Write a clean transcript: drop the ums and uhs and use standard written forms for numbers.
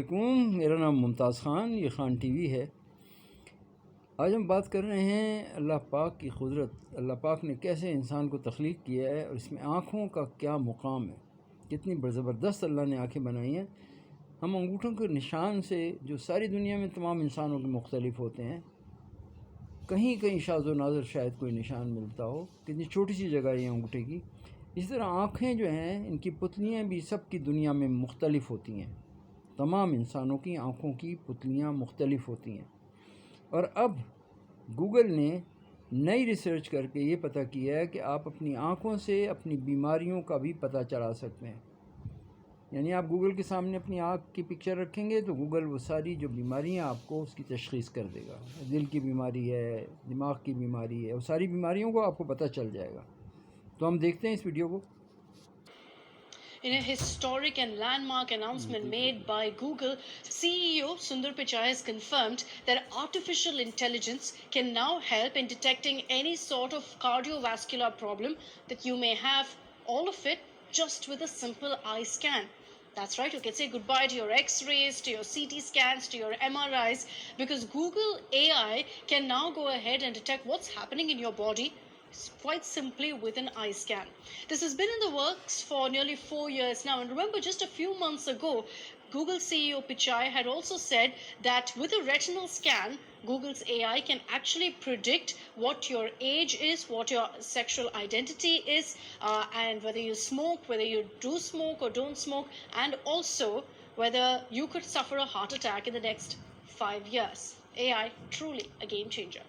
علیکم، میرا نام ممتاز خان، یہ خان ٹی وی ہے۔ آج ہم بات کر رہے ہیں اللہ پاک کی قدرت، اللہ پاک نے کیسے انسان کو تخلیق کیا ہے اور اس میں آنکھوں کا کیا مقام ہے، کتنی زبردست اللہ نے آنکھیں بنائی ہیں۔ ہم انگوٹھوں کے نشان سے جو ساری دنیا میں تمام انسانوں کے مختلف ہوتے ہیں، کہیں کہیں شاذ و نادر شاید کوئی نشان ملتا ہو، کتنی چھوٹی سی جگہ ہے انگوٹھے کی۔ اس طرح آنکھیں جو ہیں، ان کی پتلیاں بھی سب کی دنیا میں مختلف ہوتی ہیں، تمام انسانوں کی آنکھوں کی پتلیاں مختلف ہوتی ہیں۔ اور اب گوگل نے نئی ریسرچ کر کے یہ پتہ کیا ہے کہ آپ اپنی آنکھوں سے اپنی بیماریوں کا بھی پتہ چلا سکتے ہیں۔ یعنی آپ گوگل کے سامنے اپنی آنکھ کی پکچر رکھیں گے تو گوگل وہ ساری جو بیماریاں آپ کو اس کی تشخیص کر دے گا، دل کی بیماری ہے، دماغ کی بیماری ہے، وہ ساری بیماریوں کو آپ کو پتہ چل جائے گا۔ تو ہم دیکھتے ہیں اس ویڈیو کو۔ In a historic and landmark announcement made by Google, CEO Sundar Pichai has confirmed that artificial intelligence can now help in detecting any sort of cardiovascular problem that you may have, all of it just with a simple eye scan. That's right, you can say goodbye to your X-rays, to your CT scans, to your MRIs, because Google AI can now go ahead and detect what's happening in your body quite simply with an eye scan. This has been in the works for nearly 4 years now. And remember, just a few months ago, Google CEO Pichai had also said that with a retinal scan, Google's AI can actually predict what your age is, what your sexual identity is, and whether you smoke, whether you do smoke or don't smoke, and also whether you could suffer a heart attack in the next 5 years. AI truly a game changer.